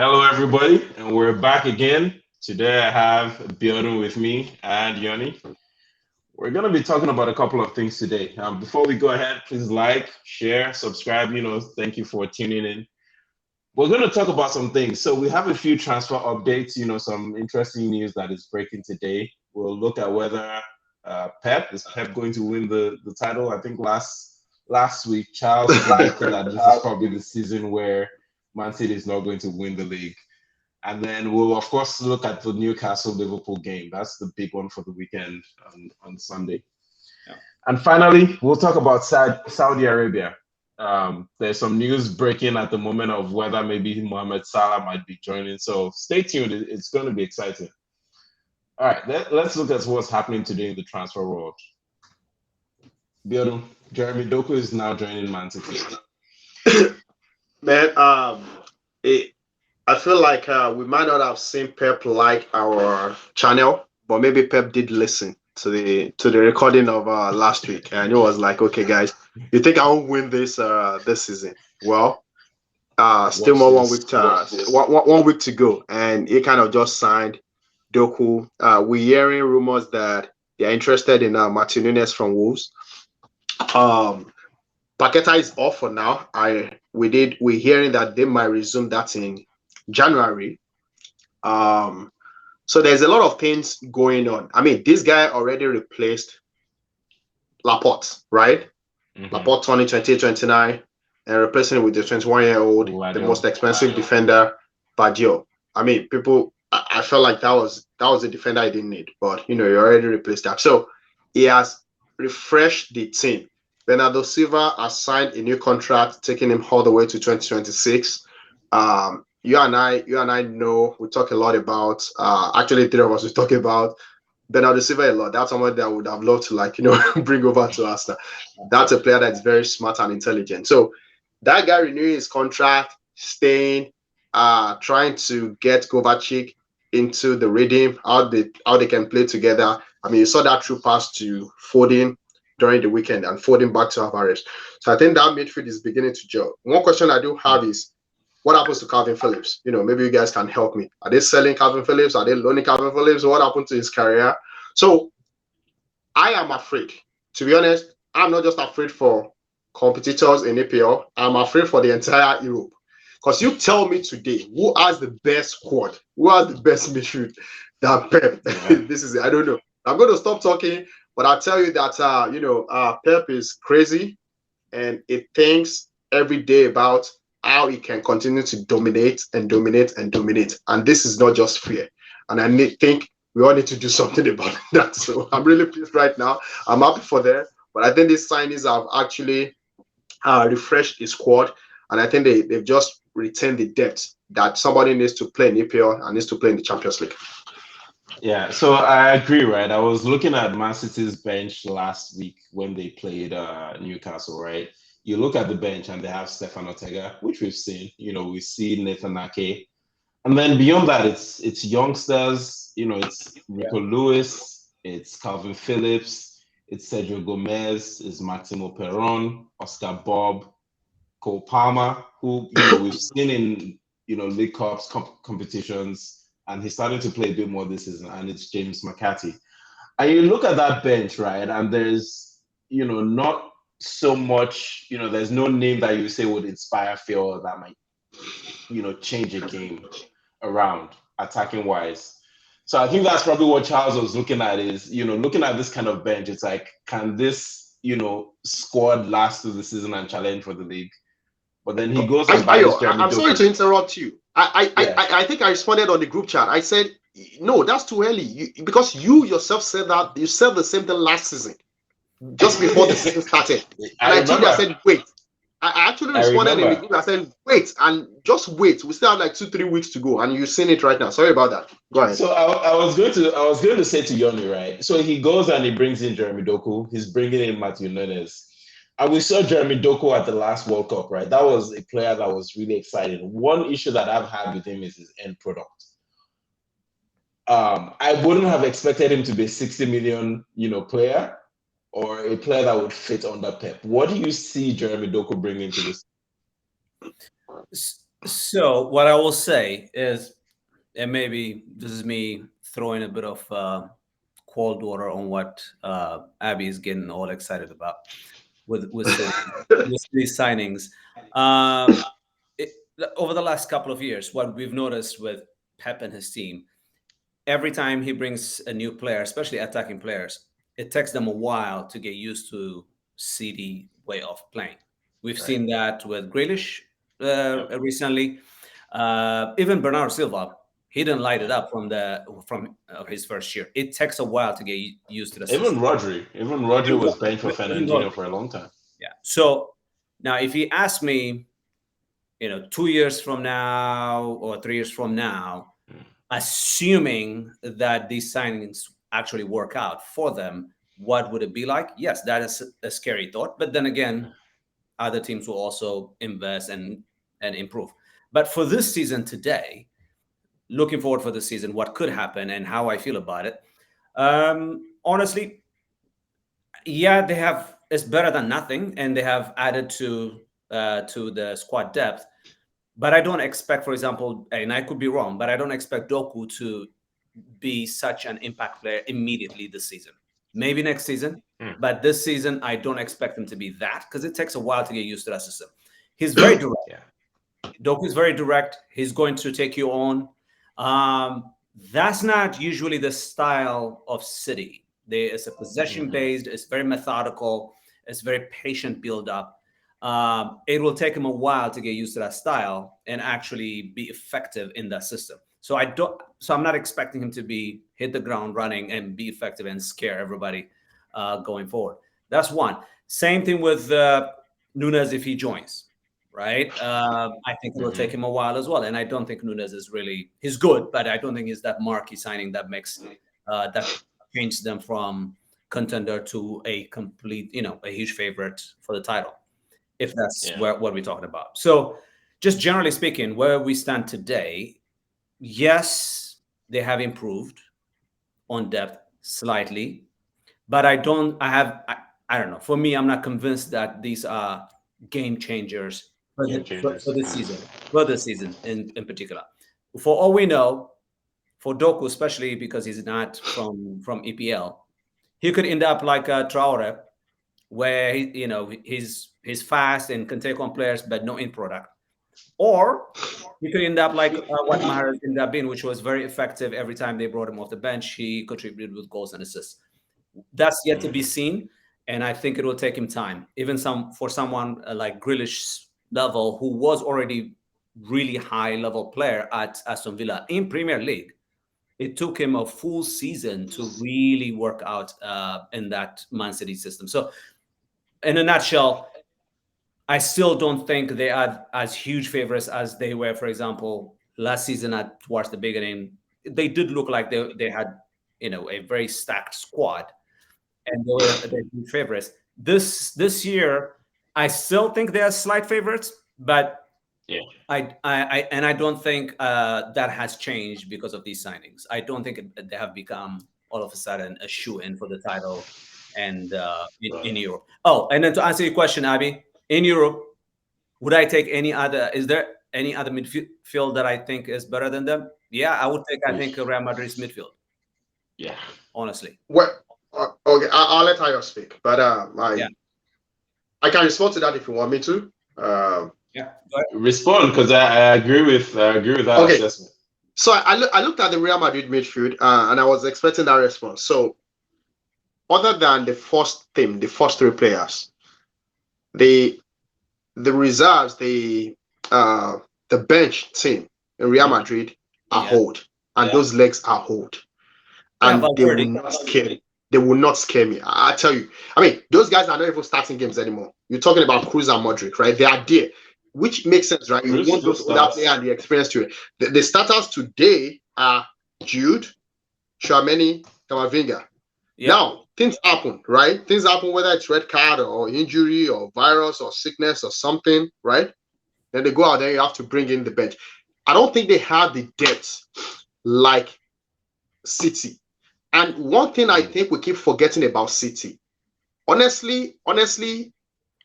Hello, everybody, and we're back again. Today I have Biodun with me and Yoni. We're going to be talking about a couple of things today. Before we go ahead, please like, share, subscribe. Thank you for tuning in. We're going to talk about some things. So we have a few transfer updates, some interesting news that is breaking today. We'll look at whether is Pep going to win the title? I think last week Charles predicted that this is probably the season where Man City is not going to win the league. And then we'll, of course, look at the Newcastle Liverpool game. That's the big one for the weekend on Sunday. Yeah. And finally, we'll talk about Saudi Arabia. There's some news breaking at the moment of whether maybe Mohamed Salah might be joining. So stay tuned. It's going to be exciting. All right, let's look at what's happening today in the transfer world. Biodun, Jeremy Doku is now joining Man City. Man, I feel like we might not have seen Pep like our channel, but maybe Pep did listen to the recording of last week, and it was like, okay, guys, you think I won't win this season? Well, still more 1 week to go, and he kind of just signed Doku. We're hearing rumors that they're interested in Martin Nunes from Wolves. Paqueta is off for now. We're hearing that they might resume that in January. So there's a lot of things going on. I mean, this guy already replaced Laporte, right? Mm-hmm. Laporte 2029, and replacing him with the 21-year-old, the most expensive defender, Baggio. I mean, I felt like that was a defender I didn't need, but he already replaced that. So he has refreshed the team. Bernardo Silva has signed a new contract, taking him all the way to 2026. You and I know we talk a lot about. Actually, three of us we talk about Bernardo Silva a lot. That's someone that I would have loved to bring over to Aston. That's a player that's very smart and intelligent. So that guy renewing his contract, staying, trying to get Kovacic into the rhythm, how they can play together. I mean, you saw that through pass to Foden during the weekend and Foden back to Alvarez. So I think that midfield is beginning to gel. One question I do have is, what happens to Calvin Phillips? Maybe you guys can help me. Are they selling Calvin Phillips? Are they loaning Calvin Phillips? What happened to his career? So I am afraid. To be honest, I'm not just afraid for competitors in EPL. I'm afraid for the entire Europe. Because you tell me today, who has the best squad? Who has the best midfield than Pep? This is it. I don't know. I'm going to stop talking, but I'll tell you that, Pep is crazy, and it thinks every day about how he can continue to dominate and dominate and dominate. And this is not just fair. And I think we all need to do something about that. So I'm really pleased right now. I'm happy for that. But I think these signings have actually refreshed his squad. And I think they've just retained the depth that somebody needs to play in EPL and needs to play in the Champions League. Yeah, so I agree, right? I was looking at Man City's bench last week when they played Newcastle, right? You look at the bench and they have Stefan Ortega, which we've seen. We see Nathan Ake. And then beyond that, it's youngsters. It's Rico Lewis, it's Calvin Phillips, it's Sergio Gomez, it's Maximo Perron, Oscar Bob, Cole Palmer, who we've seen in League Cups competitions, and he's starting to play a bit more this season. And it's James McCarthy. And you look at that bench, right? And there's not so much, there's no name that you say would inspire fear that might, change a game around attacking wise. So I think that's probably what Charles was looking at is, looking at this kind of bench, it's like, can this, squad last through the season and challenge for the league? But then he goes and buys Jeremy I'm sorry to interrupt you. I think I responded on the group chat. I said, no, that's too early. Because you yourself said that. You said the same thing last season, just before the season started. And I told you, I said, wait. I actually responded in the group. I said, wait, and just wait. We still have like 2-3 weeks to go, and you've seen it right now. Sorry about that. Go ahead. So I was going to say to Yoni, right? So he goes and he brings in Jeremy Doku. He's bringing in Matthew Nunes. And we saw Jeremy Doku at the last World Cup, right? That was a player that was really exciting. One issue that I've had with him is his end product. I wouldn't have expected him to be a 60 million, player, or a player that would fit under Pep. What do you see Jeremy Doku bringing to this? So what I will say is, and maybe this is me throwing a bit of cold water on what Abby is getting all excited about with these signings. Um, it, over the last couple of years, what we've noticed with Pep and his team, every time he brings a new player, especially attacking players, it takes them a while to get used to City way of playing. We've seen that with Grealish recently. Even Bernardo Silva, he didn't light it up from his first year. It takes a while to get used to the Even system. Rodri was benched for Even Rodri. Fernandinho for a long time. Yeah. So now, if you ask me, 2 years from now or 3 years from now, assuming that these signings actually work out for them, what would it be like? Yes, that is a scary thought. But then again, other teams will also invest and improve. But for this season today, looking forward for the season, what could happen and how I feel about it. Honestly, yeah, they have. It's better than nothing, and they have added to the squad depth. But I don't expect, for example, and I could be wrong, but I don't expect Doku to be such an impact player immediately this season. Maybe next season, but this season I don't expect him to be that, because it takes a while to get used to that system. He's very direct. Doku is very direct. He's going to take you on. That's not usually the style of City. It's a possession based. It's very methodical. It's very patient build up. It will take him a while to get used to that style and actually be effective in that system. So I'm not expecting him to hit the ground running and be effective and scare everybody going forward. That's one. Same thing with Nunes if he joins, right? I think it will take him a while as well. And I don't think Nunes he's good, but I don't think he's that marquee signing that makes that changes them from contender to a complete, a huge favorite for the title, if that's what we're talking about. So just generally speaking, where we stand today, yes, they have improved on depth slightly, but I don't know. For me, I'm not convinced that these are game changers for this season in particular. For all we know, for Doku, especially because he's not from EPL, he could end up like Traore, where he's fast and can take on players, but no end product. Or he could end up like what Mahrez ended up being, which was very effective every time they brought him off the bench. He contributed with goals and assists. That's yet to be seen, and I think it will take him time. Even for someone like Grealish level, who was already really high level player at Aston Villa in Premier League, it took him a full season to really work out in that Man City system. So, in a nutshell, I still don't think they are as huge favorites as they were, for example, last season towards the beginning. They did look like they had, a very stacked squad, and they're huge favorites. This year, I still think they are slight favorites, but I don't think that has changed because of these signings. I don't think they have become all of a sudden a shoe-in for the title and in Europe. Oh, and then to answer your question, Abby, in Europe, would I take any other? Is there any other midfield that I think is better than them? Yeah, I would take. I think Real Madrid's midfield. Yeah, honestly. Well, okay, I'll let Ayo speak, but I can respond to that if you want me to. Respond, because I agree with that assessment. So I looked at the Real Madrid midfield and I was expecting that response. So other than the first team, the first three players, the reserves, the bench team in Real Madrid are hold, and those legs are hold, and they will not scare me. They will not scare me. I tell you. I mean, those guys are not even starting games anymore. You're talking about Kroos and Modric, right? They are there, which makes sense, right? You want those older players and the experience to it. The starters today are Jude, Tchouaméni, Camavinga. Now, things happen, right? Things happen, whether it's red card or injury or virus or sickness or something, right? Then they go out there, you have to bring in the bench. I don't think they have the depth like City. And one thing I think we keep forgetting about City, honestly,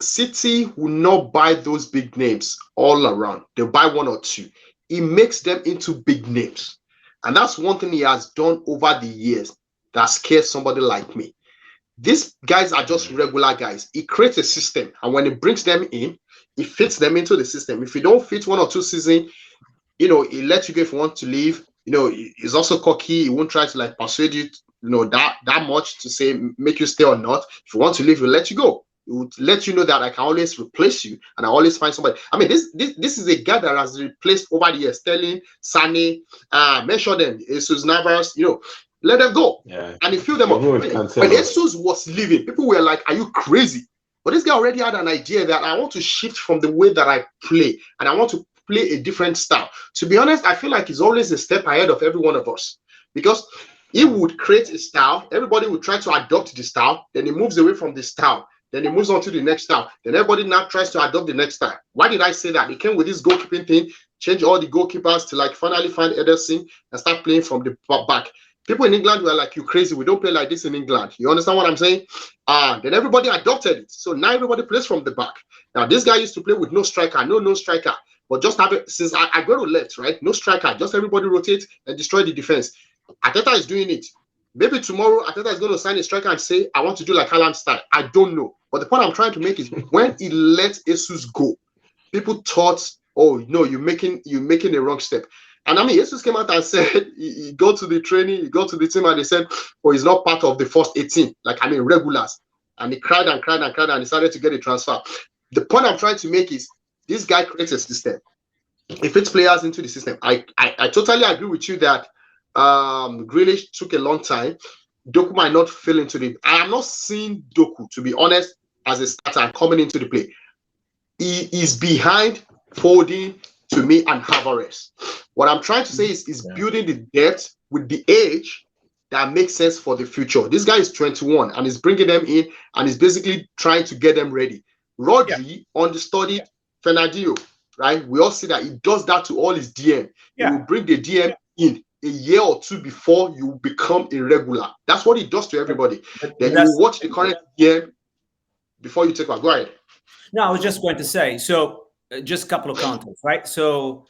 City will not buy those big names all around. They'll buy one or two. He makes them into big names. And that's one thing he has done over the years that scares somebody like me. These guys are just regular guys. He creates a system, and when he brings them in, he fits them into the system. If you don't fit one or two seasons, he lets you go if you want to leave. He's also cocky. He won't try to like persuade you, that much to say make you stay or not. If you want to leave, he'll let you go. He would let you know that I can always replace you and I always find somebody. I mean, this is a guy that has replaced over the years Sterling, Sane, mention them, Jesus Navas, let them go. Yeah. And he filled them up. When Jesus was leaving, people were like, are you crazy? But this guy already had an idea that I want to shift from the way that I play and I want to play a different style. To be honest, I feel like he's always a step ahead of every one of us because he would create a style. Everybody would try to adopt the style. Then he moves away from the style. Then he moves on to the next style. Then everybody now tries to adopt the next style. Why did I say that? He came with this goalkeeping thing, change all the goalkeepers to like finally find Ederson and start playing from the back. People in England were like, you crazy. We don't play like this in England. You understand what I'm saying? Then everybody adopted it. So now everybody plays from the back. Now, this guy used to play with no striker, no striker. But just have it, since I go to left, right? No striker. Just everybody rotate and destroy the defense. Arteta is doing it. Maybe tomorrow Arteta is going to sign a striker and say, I want to do like Haaland style. I don't know. But the point I'm trying to make is when he let Jesus go, people thought, oh, no, you're making a wrong step. And I mean, Jesus came out and said, he go to the training, he go to the team, and they said, oh, he's not part of the first 18, regulars. And he cried and cried and cried and decided to get a transfer. The point I'm trying to make is this guy creates a system. He fits players into the system. I totally agree with you that Grealish took a long time. Doku might not fill into the. I am not seeing Doku, to be honest, as a starter coming into the play. He is behind Foden, to me, and Havertz. What I'm trying to say is he's building the depth with the age that makes sense for the future. This guy is 21 and he's bringing them in and he's basically trying to get them ready. Rodri understudied Fernandinho, right? We all see that he does that to all his DM. He will bring the DM in a year or two before you become a regular. That's what he does to everybody. Then you will watch the current DM before you take one. Go ahead. No, I was just going to say, so just a couple of context, right? So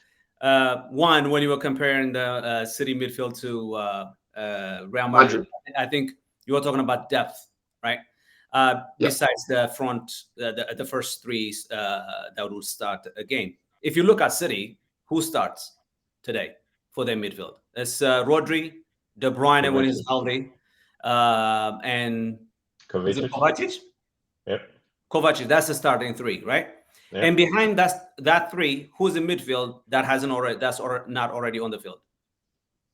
one, when you were comparing the City midfield to Real Madrid, I think you were talking about depth, right? Besides the front, the first three that will start a game. If you look at City, who starts today for their midfield? It's Rodri, De Bruyne when he's healthy, and Kovacic. Yep. Kovacic, that's the starting three, right? Yep. And behind that three, who's in midfield that's not already on the field?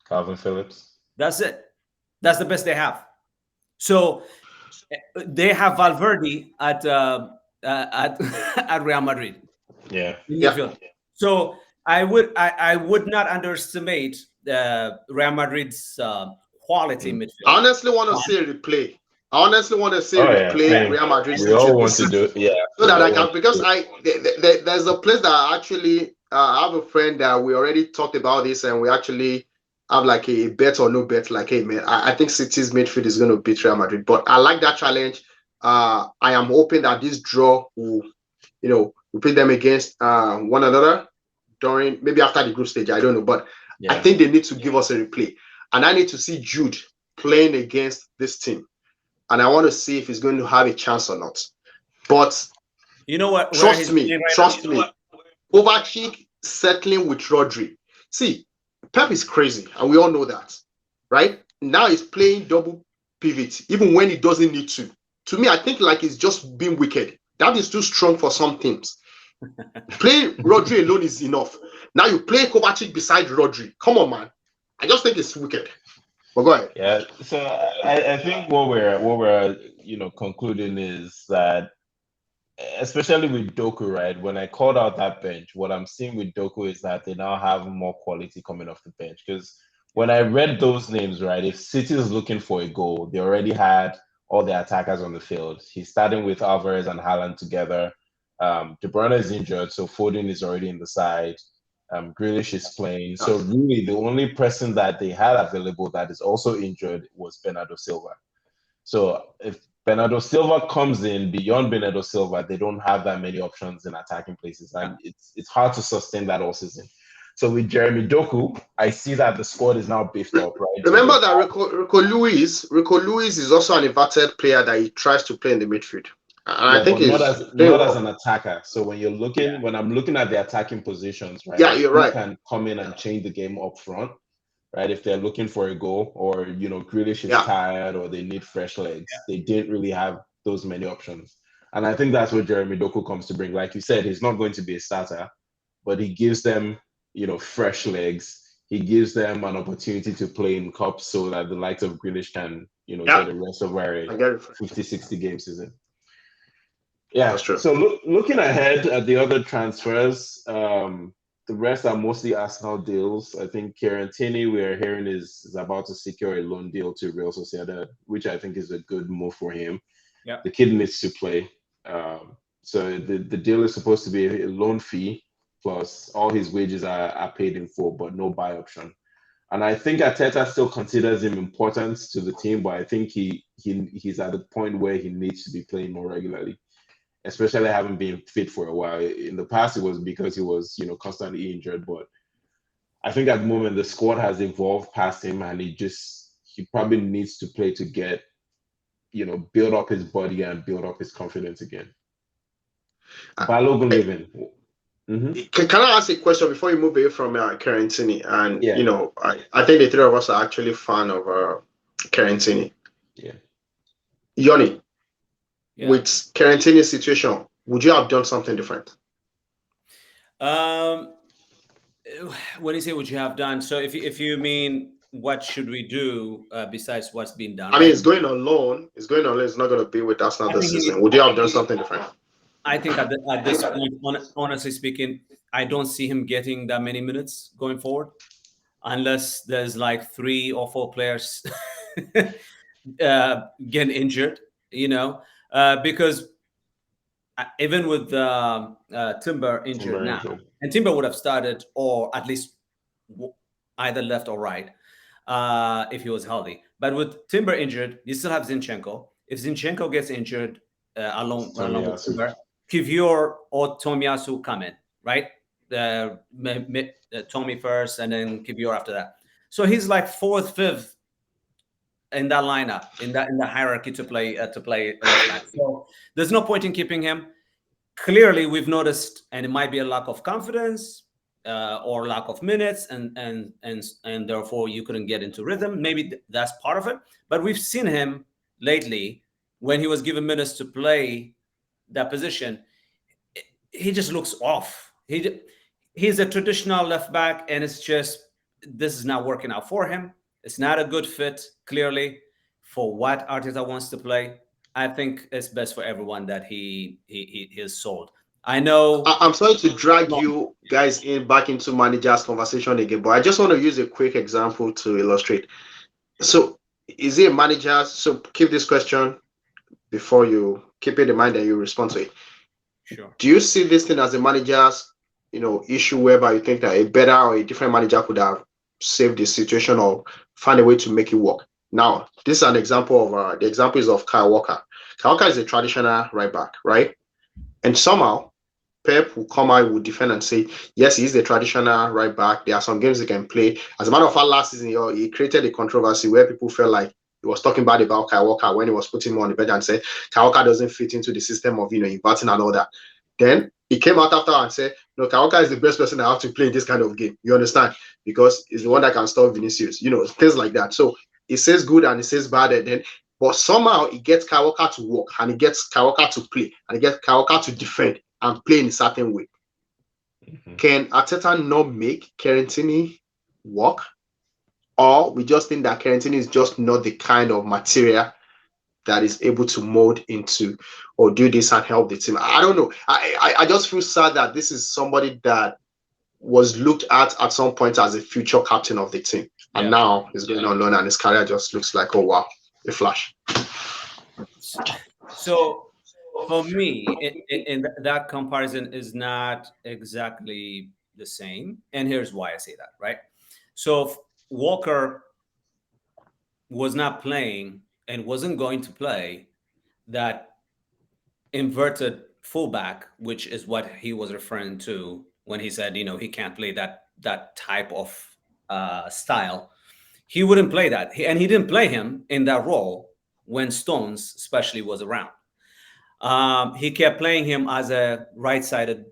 Calvin Phillips. That's it. That's the best they have. So they have Valverde at Real Madrid. Yeah. So I would not underestimate Real Madrid's quality midfield. I honestly want to see a replay. Real Madrid. We all want to do it, so that I can, because there's a place that I actually I have a friend that we already talked about this, and we actually have like a bet or no bet. Like, hey man, I think City's midfield is going to beat Real Madrid, but I like that challenge. I am hoping that this draw will, we put them against one another during maybe after the group stage. I don't know, but I think they need to give us a replay, and I need to see Jude playing against this team. And I want to see if he's going to have a chance or not. But you know what? Trust me. Kovacic settling with Rodri. See, Pep is crazy, and we all know that, right? Now he's playing double pivot, even when he doesn't need to. To me, I think like he's just being wicked. That is too strong for some teams. Playing Rodri alone is enough. Now you play Kovacic beside Rodri. Come on, man. I just think it's wicked. Well, go ahead. Yeah, so I think what we're concluding is that, especially with Doku, right? When I called out that bench, what I'm seeing with Doku is that they now have more quality coming off the bench. Because when I read those names, right, if City is looking for a goal, they already had all the attackers on the field. He's starting with Alvarez and Haaland together. De Bruyne is injured, so Foden is already in the side. Grealish is playing. So really, the only person that they had available that is also injured was Bernardo Silva. So if Bernardo Silva comes in. Beyond Bernardo Silva, they don't have that many options in attacking places, and it's hard to sustain that all season. So with Jeremy Doku, I see that the squad is now beefed up, right? Remember that Rico Lewis is also an inverted player that he tries to play in the midfield. And I think he's not as an attacker. So when you're looking, when I'm looking at the attacking positions, right? Yeah, you're right. Can come in and change the game up front, right? If they're looking for a goal, or Grealish is tired, or they need fresh legs, they didn't really have those many options. And I think that's what Jeremy Doku comes to bring. Like you said, he's not going to be a starter, but he gives them, fresh legs. He gives them an opportunity to play in cups so that the likes of Grealish can, get the rest of our 50, 60 game season. Yeah, that's true. So looking ahead at the other transfers, the rest are mostly Arsenal deals. I think Kieran Tierney, we are hearing, is about to secure a loan deal to Real Sociedad, which I think is a good move for him. Yeah, the kid needs to play. So the deal is supposed to be a loan fee plus all his wages are paid in full, but no buy option. And I think Arteta still considers him important to the team, but I think he's at the point where he needs to be playing more regularly, especially having been fit for a while. In the past, it was because he was, constantly injured. But I think at the moment the squad has evolved past him, and he probably needs to play to get, build up his body and build up his confidence again. Balogun living. Can I ask a question before you move away from Kieran Tierney? And I think the three of us are actually fan of Kieran Tierney. Yeah. Yoni, with Kieran Tierney's situation, would you have done something different? When you say would you have done, so if you mean what should we do besides what's been done? I mean, it's going on loan. It's going on loan. It's not going to be with us now this season. Would you have done something different? I think at this point, honestly speaking, I don't see him getting that many minutes going forward, unless there's like 3 or 4 players getting injured, because even with Timber injured now, and Timber would have started, or at least either left or right, if he was healthy. But with Timber injured, you still have Zinchenko. If Zinchenko gets injured along with Timber, Kivior or Tomiyasu come in, right? Tommy first, and then Kivior after that. So he's like 4th, 5th in that lineup, in the hierarchy to play left back. So there's no point in keeping him. Clearly, we've noticed, and it might be a lack of confidence or lack of minutes, and therefore you couldn't get into rhythm. Maybe that's part of it. But we've seen him lately when he was given minutes to play that position, he just looks off. He's a traditional left back, and it's just, this is not working out for him. It's not a good fit, clearly, for what Arteta wants to play. I think it's best for everyone that he is sold. I know. I'm sorry to drag you guys back into managers conversation again, but I just want to use a quick example to illustrate. So, is he a manager? So, keep this question before you keep it in mind and you respond to it. Sure. Do you see this thing as a manager's, issue whereby you think that a better or a different manager could have saved the situation or find a way to make it work? Now, this is an example of the example is of Kyle Walker. Kyle Walker is a traditional right back, right? And somehow Pep will come out, will defend and say, yes, he's the traditional right back. There are some games he can play. As a matter of fact, last season he created a controversy where people felt like he was talking bad about Kyle Walker when he was putting him on the bench and said Kyle Walker doesn't fit into the system of inverting and all that. Then he came out after and said, no, Kyle Walker is the best person I have to play in this kind of game. You understand? Because he's the one that can stop Vinicius, things like that. So he says good and he says bad, and then but somehow he gets Kyle Walker to work, and he gets Kyle Walker to play, and he gets Kyle Walker to defend and play in a certain way. Mm-hmm. Can Arteta not make Kieran Tierney work? Or we just think that Kieran Tierney is just not the kind of material that is able to mold into or do this and help the team? I don't know. I just feel sad that this is somebody that was looked at some point as a future captain of the team. And now he's going on loan and his career just looks like, oh, wow, a flash. So for me, in that comparison is not exactly the same. And here's why I say that, right? So Walker was not playing and wasn't going to play that inverted fullback, which is what he was referring to when he said, he can't play that type of style. He wouldn't play that, and he didn't play him in that role when Stones, especially, was around. He kept playing him as a right-sided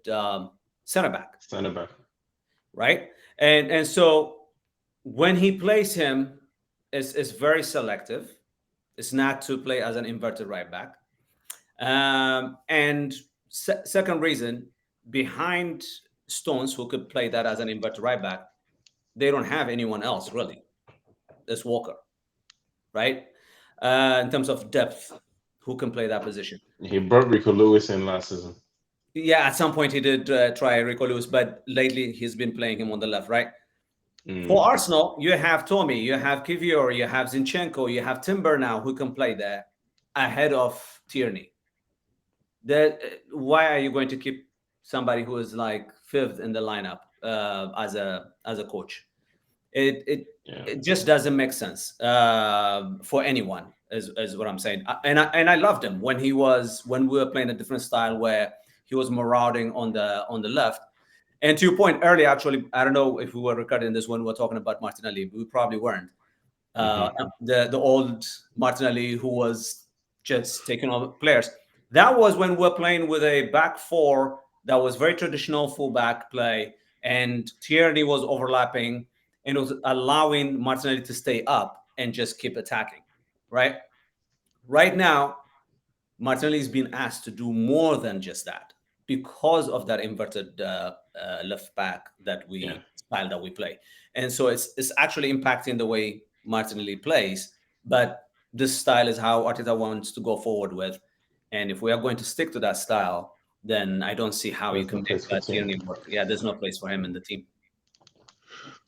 center back. Center back. Right, and so when he plays him, it's very selective. It's not to play as an inverted right back. And second reason, behind Stones, who could play that as an inverted right back, they don't have anyone else really. It's Walker, right? In terms of depth, who can play that position? He brought Rico Lewis in last season. Yeah, at some point he did try Rico Lewis, but lately he's been playing him on the left, right? For Arsenal, you have Tommy, you have Kivior, you have Zinchenko, you have Timber now, who can play there ahead of Tierney. Why are you going to keep somebody who is like fifth in the lineup as a coach? It just doesn't make sense for anyone, is what I'm saying. And I loved him when we were playing a different style where he was marauding on the left. And to your point earlier, actually, I don't know if we were recording this when we were talking about Martinelli. We probably weren't. The old Martinelli who was just taking over players. That was when we were playing with a back four that was very traditional fullback play, and Tierney was overlapping, and it was allowing Martinelli to stay up and just keep attacking. Right now, Martinelli is being asked to do more than just that because of that inverted left back style that we play. And so it's actually impacting the way Martinelli plays, but this style is how Arteta wants to go forward with. And if we are going to stick to that style, then I don't see how you can make that Tierney work. Yeah, there's no place for him in the team.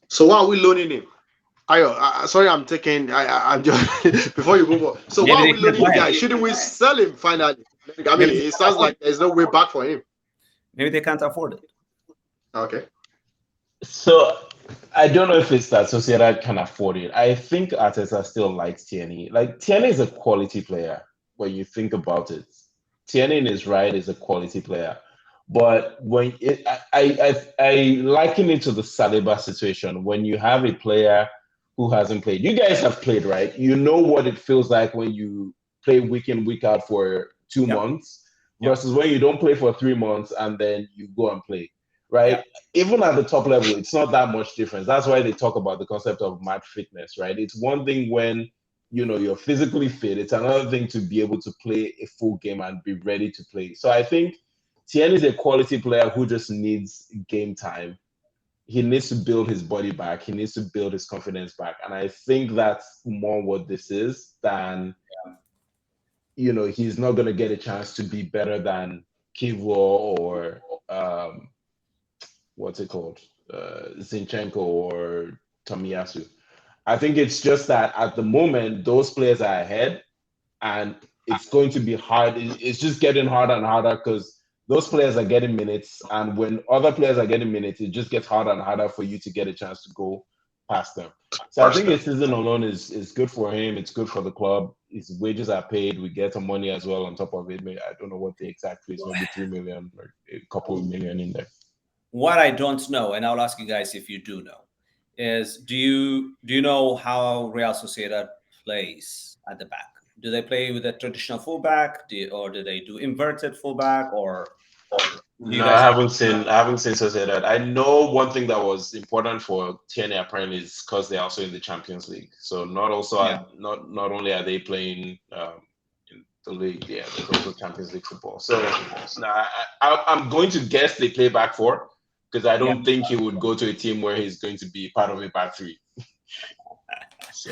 So why are we loaning him? Ayo, sorry, I'm just before you move on. So why are we loaning him, guys? Shouldn't we sell him finally? I mean, it sounds like there's no way back for him. Maybe they can't afford it. Okay. So I don't know if it's that Sociedad can afford it. I think Arteta still likes Tierney. Like, Tierney is a quality player when you think about it. Tierney in his right is a quality player. But when I liken it to the Saliba situation, when you have a player who hasn't played. You guys have played, right? You know what it feels like when you play week in, week out for 2 months versus when you don't play for 3 months and then you go and play, right? Even at the top level, it's not that much difference. That's why they talk about the concept of match fitness, right? It's one thing when you're physically fit. It's another thing to be able to play a full game and be ready to play. So I think Tierney is a quality player who just needs game time. He needs to build his body back. He needs to build his confidence back. And I think that's more what this is than, he's not going to get a chance to be better than Kivo or what's it called? Zinchenko or Tomiyasu. I think it's just that at the moment, those players are ahead and it's going to be hard. It's just getting harder and harder because those players are getting minutes. And when other players are getting minutes, it just gets harder and harder for you to get a chance to go past them. So I think his season alone is good for him. It's good for the club. His wages are paid. We get some money as well on top of it. I don't know what the exact is, maybe 3 million or a couple of million in there. What I don't know, and I'll ask you guys if you do know, is do you know how Real Sociedad plays at the back? Do they play with a traditional fullback, or do they do inverted fullback, or no? I haven't seen Sociedad. I know one thing that was important for Tierney apparently is because they're also in the Champions League. So not only are they playing in the league, there's also Champions League football. So I'm going to guess they play back four because I don't think he would go to a team where he's going to be part of a back three. So.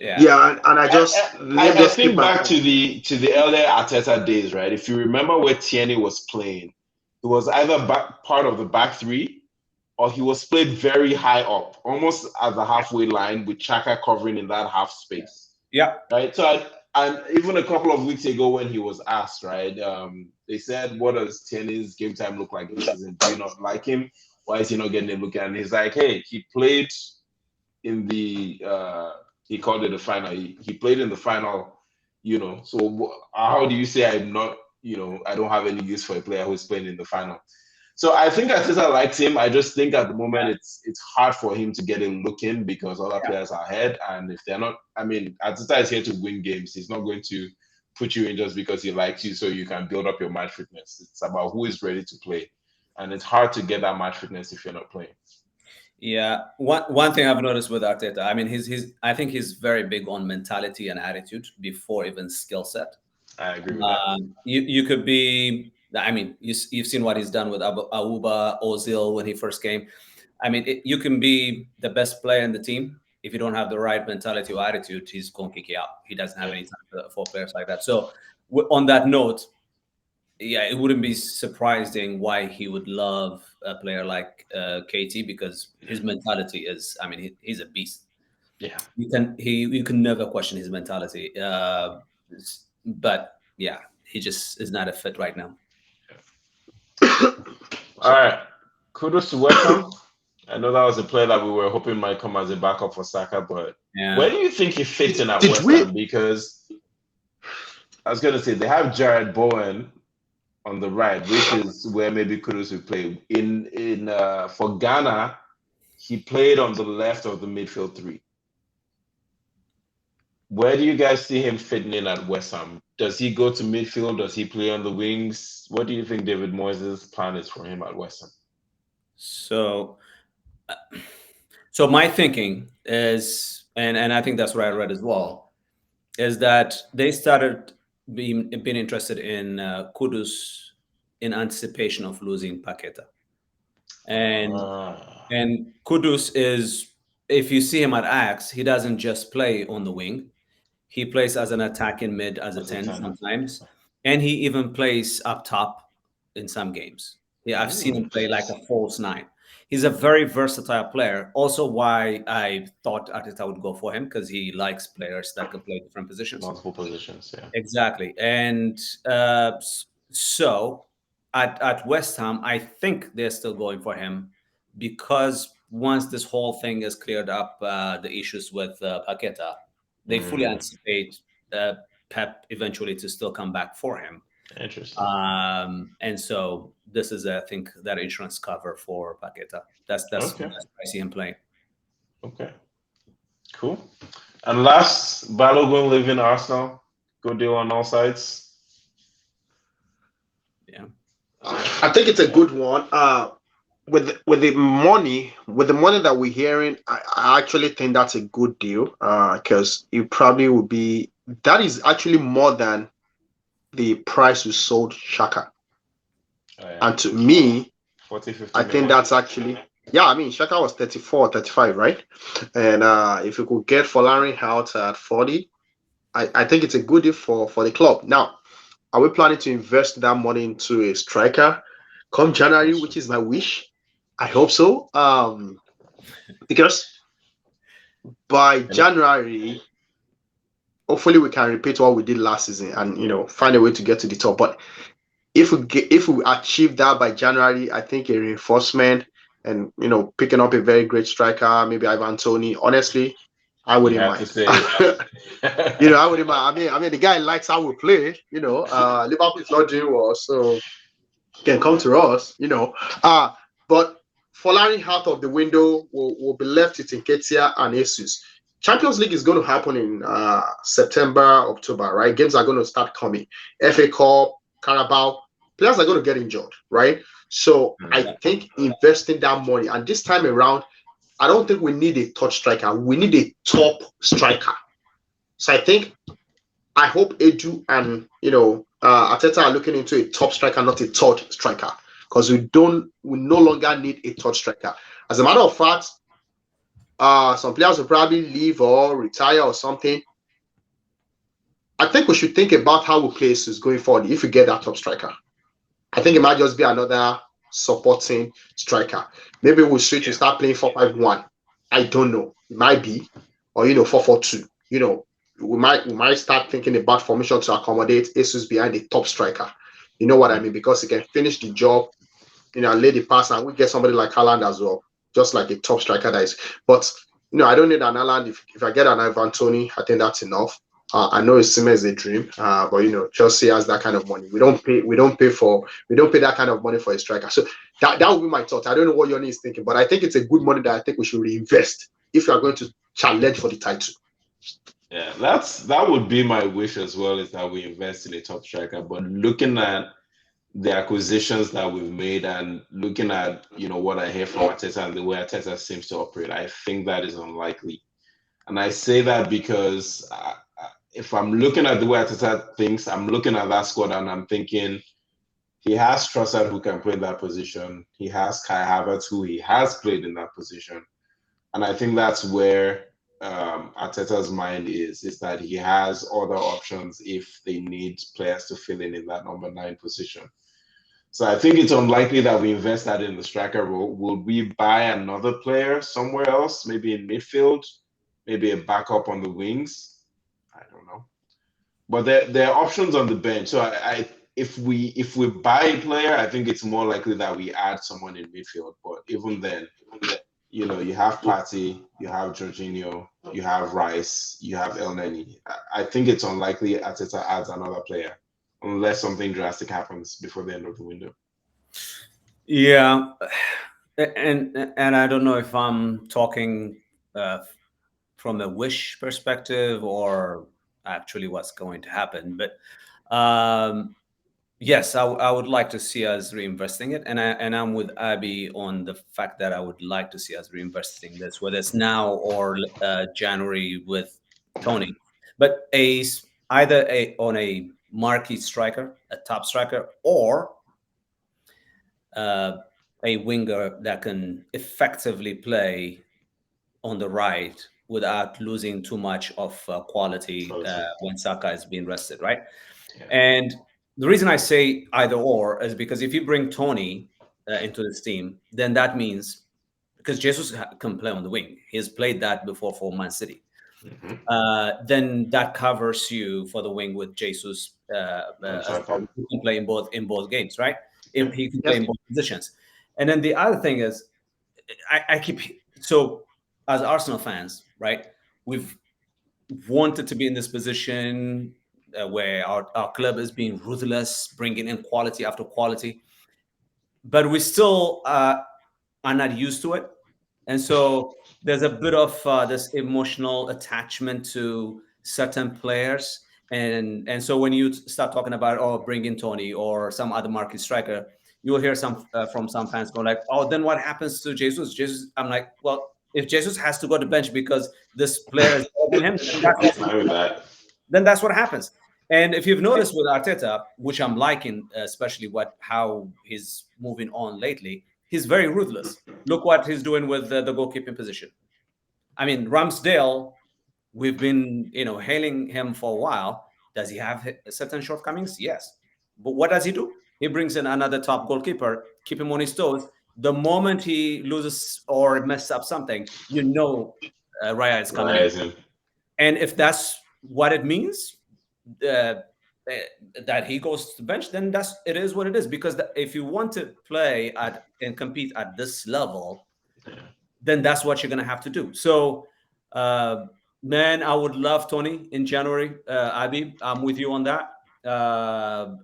Yeah, and I think back to the earlier Arteta days, right? If you remember where Tierney was playing, he was either part of the back three, or he was played very high up, almost at the halfway line, with Xhaka covering in that half space. Yeah. Right. So, and even a couple of weeks ago when he was asked, right, they said, "What does Tierney's game time look like this season? Do you not like him? Why is he not getting a look?" And he's like, "Hey, he played in the." He called it the final. He played in the final So how do you say I'm not, I don't have any use for a player who's playing in the final? So I think Arteta likes him. I just think at the moment it's hard for him to get a look in because other players are ahead. And if they're not, Arteta is here to win games. He's not going to put you in just because he likes you so you can build up your match fitness. It's about who is ready to play. And it's hard to get that match fitness if you're not playing. Yeah, one thing I've noticed with Arteta, I think he's very big on mentality and attitude before even skill set. I agree with that. You could be, you've seen what he's done with Auba, Ozil when he first came. You can be the best player in the team. If you don't have the right mentality or attitude, he's going to kick you out. He doesn't have any time for players like that. So on that note, it wouldn't be surprising why he would love a player like KT because his mentality is, he's a beast. Yeah, you can never question his mentality. But yeah, he just is not a fit right now. All right, kudos to West Ham. I know that was a player that we were hoping might come as a backup for Saka, but where do you think he fits in at West Ham? Because I was going to say they have Jared Bowen on the right, which is where maybe Kudus would play. For Ghana, he played on the left of the midfield three. Where do you guys see him fitting in at West Ham? Does he go to midfield? Does he play on the wings? What do you think David Moyes' plan is for him at West Ham? So my thinking is, and I think that's what I read as well, is that they started being interested in Kudus in anticipation of losing Paqueta. And Kudus is, if you see him at Ajax, he doesn't just play on the wing. He plays as an attacking mid, as a 10 sometimes. And he even plays up top in some games. Yeah, I've seen him play like a false 9. He's a very versatile player. Also why I thought Arteta would go for him, because he likes players that can play different positions. Multiple positions, yeah. Exactly. And so at West Ham, I think they're still going for him because once this whole thing is cleared up, the issues with Paqueta, they fully anticipate Pep eventually to still come back for him. Interesting. And so this is, I think, that insurance cover for Paqueta. That's okay. I see him playing. Okay, cool. And last, Balogun leaving Arsenal. Good deal on all sides. Yeah, I think it's a good one. With the money that we're hearing, I actually think that's a good deal. Because it probably would be, that is actually more than the price we sold Xhaka. And to me, 40, 50 I think that's actually, Xhaka was 34, 35, right? And if you could get Folarin out at 40, I think it's a good deal for the club. Now, are we planning to invest that money into a striker come January, which is my wish? I hope so. Because by January, hopefully we can repeat what we did last season and find a way to get to the top. But if we achieve that by January, I think a reinforcement and picking up a very great striker, maybe Ivan Toney. Honestly, I wouldn't mind. I wouldn't mind. I mean, the guy likes how we play. Liverpool is not doing well, so he can come to us. But Folarin out of the window will be left with Nketiah and Jesus. Champions League is going to happen in September, October, right? Games are going to start coming. FA Cup, Carabao, players are going to get injured, right? So I think investing that money, and this time around, I don't think we need a top striker. We need a top striker. So I hope Edu and Arteta are looking into a top striker, not a third striker, because we no longer need a third striker. As a matter of fact, some players will probably leave or retire or something. I think we should think about how we play Jesus going forward if we get that top striker. I think it might just be another supporting striker. Maybe we'll switch to start playing 4-5-1. I don't know. It might be. Or 4-4-2. We might start thinking about formation to accommodate Jesus behind the top striker. You know what I mean? Because he can finish the job, lay the pass, and we get somebody like Haaland as well. Just like a top striker that is. But I don't need an Haaland. If I get an Ivan Toney, I think that's enough. I know it seems a dream, but you know, Chelsea has that kind of money. We don't pay that kind of money for a striker. So that would be my thought. I don't know what Yoni is thinking, but I think it's a good money that I think we should reinvest if we are going to challenge for the title. Yeah, that would be my wish as well, is that we invest in a top striker. But looking at the acquisitions that we've made and looking at, you know, what I hear from Arteta and the way Arteta seems to operate, I think that is unlikely. And I say that because if I'm looking at the way Arteta thinks, I'm looking at that squad and I'm thinking he has Trossard who can play in that position. He has Kai Havertz who he has played in that position. And I think that's where Arteta's mind is that he has other options if they need players to fill in that number 9 position. So I think it's unlikely that we invest that in the striker role. Will we buy another player somewhere else, maybe in midfield, maybe a backup on the wings? I don't know. But there are options on the bench. So if we buy a player, I think it's more likely that we add someone in midfield. But even then, you know, you have Partey, you have Jorginho, you have Rice, you have El Neni. I think it's unlikely Arteta adds another player unless something drastic happens before the end of the window. Yeah, and I don't know if I'm talking from a wish perspective or actually what's going to happen, but yes, I would like to see us reinvesting it, and I'm with Abby on the fact that I would like to see us reinvesting this, whether it's now or January with Tony, but either on a marquee striker, a top striker, or a winger that can effectively play on the right without losing too much of quality when Saka is being rested, right? Yeah. And the reason I say either or is because if you bring Tony into this team, then that means, because Jesus can play on the wing, he's played that before for Man City. Mm-hmm. Then that covers you for the wing with Jesus. He can play in both games, right? If he can play in both positions. And then the other thing is, so as Arsenal fans, right? We've wanted to be in this position where our club is being ruthless, bringing in quality after quality, but we still are not used to it. And so there's a bit of this emotional attachment to certain players. And so when you start talking about, bring in Tony or some other marquee striker, you will hear from some fans go like, oh, then what happens to Jesus? I'm like, well, if Jesus has to go to the bench because this player is better than him, then that's what happens. And if you've noticed with Arteta, which I'm liking, especially how he's moving on lately, he's very ruthless. Look what he's doing with the goalkeeping position. I mean, Ramsdale, we've been hailing him for a while. Does he have certain shortcomings? Yes. But what does he do? He brings in another top goalkeeper, keep him on his toes. The moment he loses or messes up something, Raya is coming in. And if that's what it means, that he goes to the bench, then it is what it is. Because if you want to play and compete at this level, then that's what you're going to have to do. So, man, I would love Tony in January. Abi, I'm with you on that.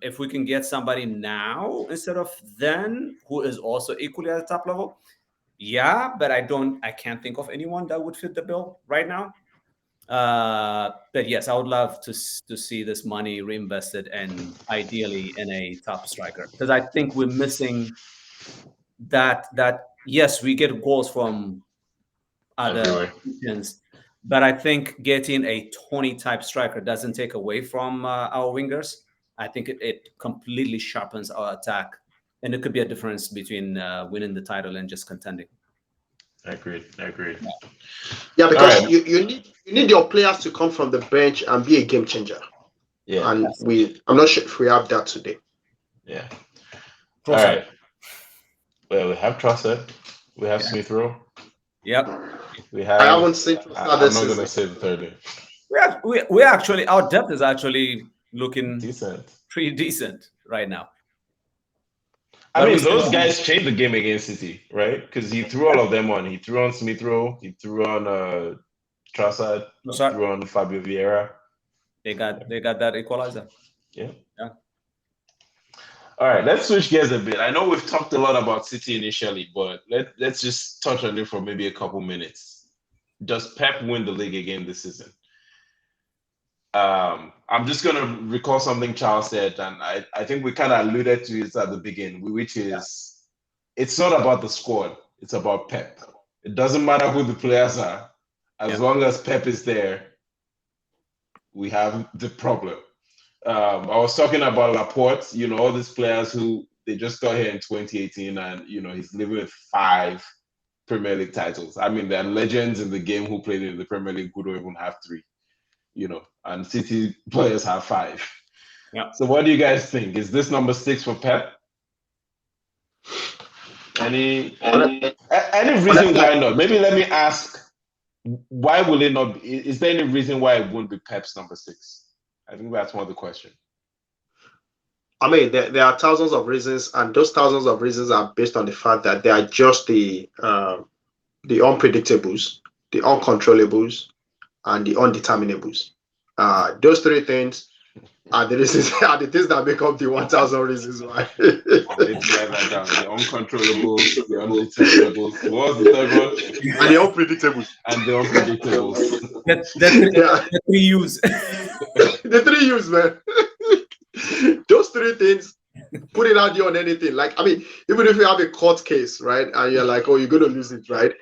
If we can get somebody now instead of then, who is also equally at the top level, yeah, but I can't think of anyone that would fit the bill right now. But yes, I would love to see this money reinvested and ideally in a top striker, because I think we're missing that. Yes, we get goals from other positions, but I think getting a Tony type striker doesn't take away from our wingers. I think it completely sharpens our attack, and it could be a difference between winning the title and just contending. I agree. Yeah, because you need your players to come from the bench and be a game changer. Yeah, and I'm not sure if we have that today. Yeah. All right. Well, we have Trossard. We have Smith Rowe. Yep. I haven't seen Trossard. I'm not going to say the third name. We actually, our depth is actually looking pretty decent right now. I mean, those guys changed the game against City, right? Because he threw all of them on. He threw on Smith Rowe. He threw on Trossard. He threw on Fabio Vieira. They got that equalizer. Yeah. All right, let's switch gears a bit. I know we've talked a lot about City initially, but let's just touch on it for maybe a couple minutes. Does Pep win the league again this season? I'm just going to recall something Charles said, and I think we kind of alluded to it at the beginning, which is it's not about the squad, it's about Pep. It doesn't matter who the players are. As long as Pep is there, we have the problem. I was talking about Laporte, all these players who they just got here in 2018 and, he's living with 5 Premier League titles. I mean, there are legends in the game who played in the Premier League who don't even have 3, and City players have 5. Yeah. So what do you guys think? Is this number 6 for Pep? Any reason why not? Maybe let me ask, why will it not be? Is there any reason why it won't be Pep's number 6? I think that's one of the questions. I mean, there are thousands of reasons, and those thousands of reasons are based on the fact that they are just the unpredictables, the uncontrollables, and the undeterminables. Those 3 things are the reasons, are the things that make up the 1,000 reasons why. Let's write that down. The uncontrollables, the undeterminables. What was the third one? And the unpredictables. And the unpredictables. The 3 U's. The 3 U's, man. Those 3 things, put it out there on anything. Like, I mean, even if you have a court case, right, and you're like, oh, you're going to lose it, right?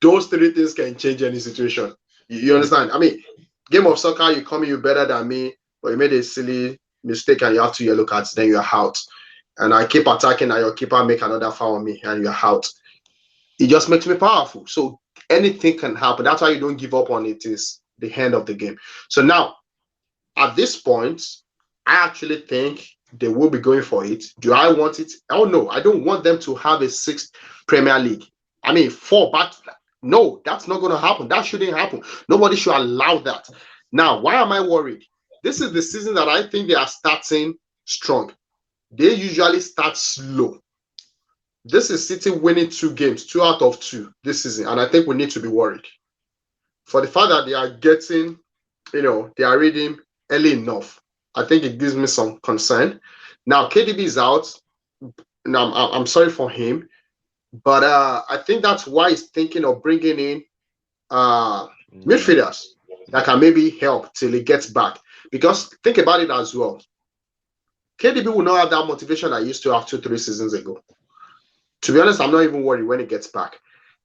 Those 3 things can change any situation. You understand? I mean, game of soccer, you come in, you're better than me, but you made a silly mistake and you have 2 yellow cards, then you're out. And I keep attacking and your keeper make another foul on me and you're out. It just makes me powerful. So anything can happen. That's why you don't give up on it. Is the end of the game. So now, at this point, I actually think they will be going for it. Do I want it? Oh no, I don't want them to have a 6th Premier League. I mean, 4 back. No, that's not going to happen. That shouldn't happen. Nobody should allow that. Now, why am I worried? This is the season that I think they are starting strong. They usually start slow. This is City winning 2 games, 2 out of 2 this season, and I think we need to be worried for the fact that they are getting, they are reading early enough. I think it gives me some concern. Now, KDB is out. Now, I'm sorry for him, but I think that's why he's thinking of bringing in midfielders that can maybe help till he gets back. Because think about it as well. KDB will not have that motivation I used to have 2-3 seasons ago. To be honest, I'm not even worried when he gets back.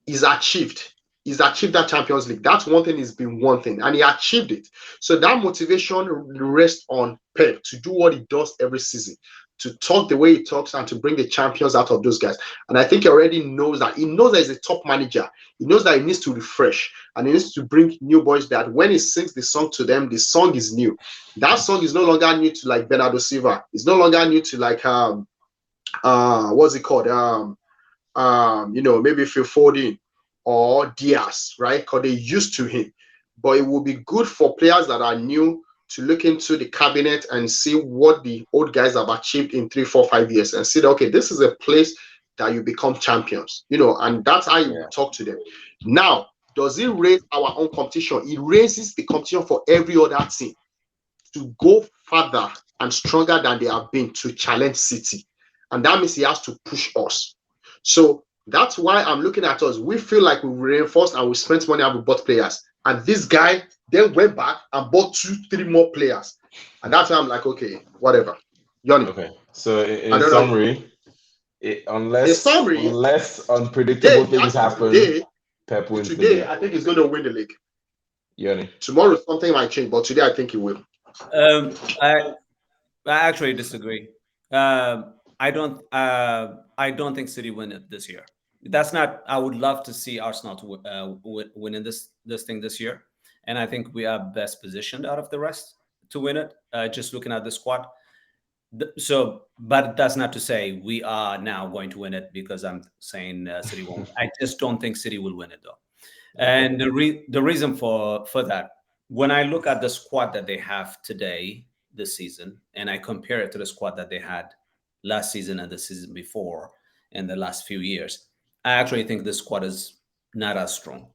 He's achieved that Champions League. That's one thing, has been one thing, and he achieved it. So that motivation rests on Pep to do what he does every season, to talk the way he talks and to bring the champions out of those guys. And I think he already knows that. He knows that he's a top manager. He knows that he needs to refresh and he needs to bring new boys that when he sings the song to them, the song is new. That song is no longer new to like Bernardo Silva. It's no longer new to like what's it called? Maybe Phil Foden or Diaz, right? Because they're used to him. But it will be good for players that are new to look into the cabinet and see what the old guys have achieved in 3, 4, 5 years and see that, okay, this is a place that you become champions, and that's how you talk to them. Now, does it raise our own competition? It raises the competition for every other team to go further and stronger than they have been to challenge City. And that means he has to push us. So that's why I'm looking at us. We feel like we reinforced and we spent money and we bought players. And this guy then went back and bought 2, 3 more players. And that's why I'm like, okay, whatever. Yoni. Okay. So in summary, unless unpredictable things happen, Pep wins today, I think he's going to win the league. Yoni. Tomorrow, something might change, but today I think he will. I actually disagree. I don't think City win it this year. That's not. I would love to see Arsenal to winning this thing this year, and I think we are best positioned out of the rest to win it. Just looking at the squad. But that's not to say we are now going to win it because I'm saying City won't. I just don't think City will win it though, and the reason for that, when I look at the squad that they have today this season, and I compare it to the squad that they had last season and the season before and the last few years, I actually think the squad is not as strong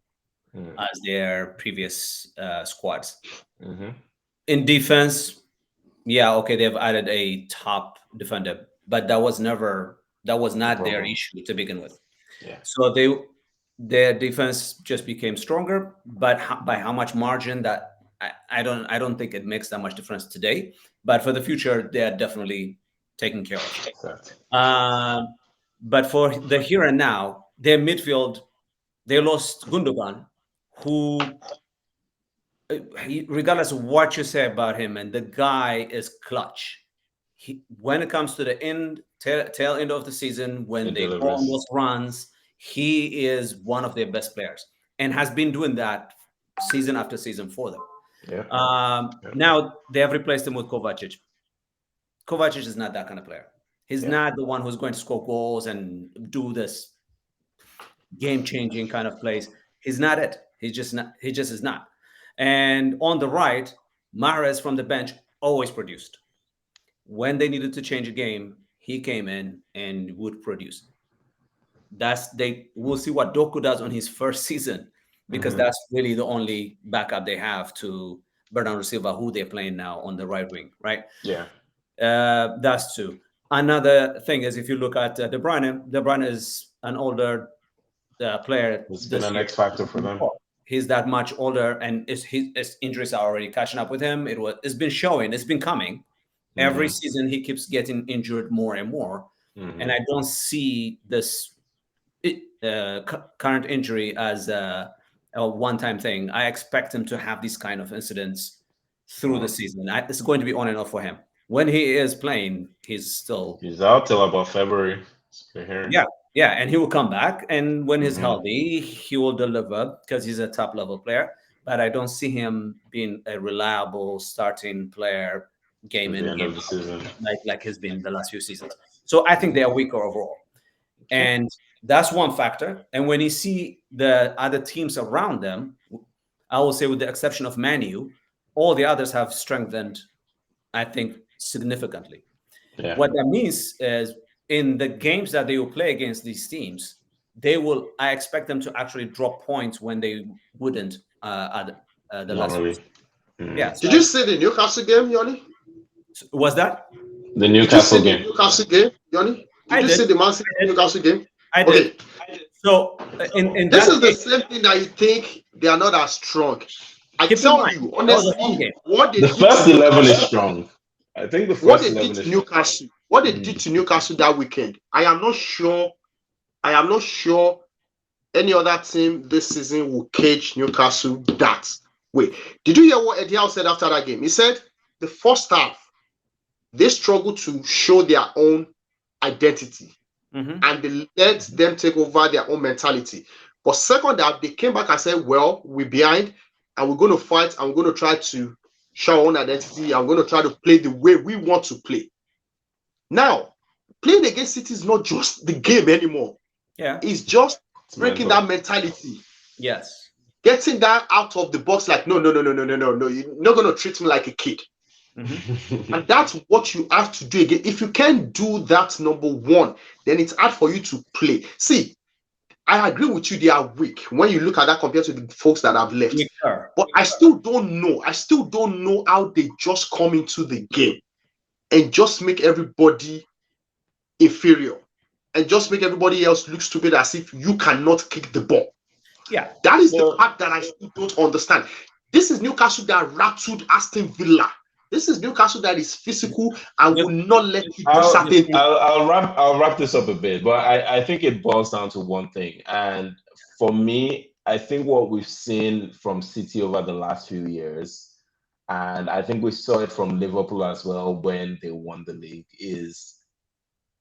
as their previous squads. Mm-hmm. In defense, yeah, okay, they've added a top defender, but that was not their issue to begin with. Yeah. So their defense just became stronger, but by how much margin, that I don't think it makes that much difference today. But for the future, they are definitely taken care of. Exactly. But for the here and now, their midfield, they lost Gundogan, who, regardless of what you say about him, and the guy is clutch. When it comes to the tail end of the season, when they go on those runs, he is one of their best players and has been doing that season after season for them. Yeah. Now they have replaced him with Kovacic. Kovacic is not that kind of player. He's not the one who's going to score goals and do this game-changing kind of plays. He's not it. He just is not. And on the right, Mahrez from the bench always produced. When they needed to change a game, he came in and would produce. We'll see what Doku does on his first season, because that's really the only backup they have to Bernardo Silva, who they're playing now on the right wing, right? Yeah. That's two. Another thing is, if you look at De Bruyne is an older player. It's been an X factor for them. He's that much older, and his injuries are already catching up with him. It's been showing. It's been coming. Every season, he keeps getting injured more and more. And I don't see this current injury as a one-time thing. I expect him to have these kind of incidents through the season. It's going to be on and off for him. When he is playing, he's out till about February. Yeah, and he will come back, and when he's healthy, he will deliver because he's a top-level player. But I don't see him being a reliable starting player game in, game out, season, like he's been the last few seasons. So I think they are weaker overall, and that's one factor. And when you see the other teams around them, I will say, with the exception of Man U, all the others have strengthened, I think, significantly. Yeah. What that means is, in the games that they will play against these teams, I expect them to actually drop points when they wouldn't at the last week. Yeah. So Did you see the Newcastle game, Yoni? Was that the Newcastle game? Newcastle game, Yoni? Did you see the Man City Newcastle game? I did. Okay. So this is the same thing that you think they are not as strong. I tell you honestly, the first 11 is strong. I think the first 11 is Newcastle. What they did to Newcastle that weekend, I am not sure any other team this season will cage Newcastle that way. Did you hear what Eddie Howe said after that game? He said the first half, they struggled to show their own identity, and they let them take over their own mentality. But second half, they came back and said, well, we're behind, and we're going to fight, and we're going to try to show our own identity, and we're going to try to play the way we want to play. Now, playing against City is not just the game anymore. Yeah. It's just breaking that mentality. Yes. Getting that out of the box, like, no. You're not going to treat me like a kid. And that's what you have to do again. If you can't do that, number one, then it's hard for you to play. See, I agree with you, they are weak when you look at that compared to the folks that have left. But I still don't know how they just come into the game and just make everybody inferior and just make everybody else look stupid, as if you cannot kick the ball. Yeah. That is the part that I still don't understand. This is Newcastle that rattled Aston Villa. This is Newcastle that is physical and will not let you do certain things. I'll wrap this up a bit, but I think it boils down to one thing. And for me, I think what we've seen from City over the last few years, and I think we saw it from Liverpool as well when they won the league, is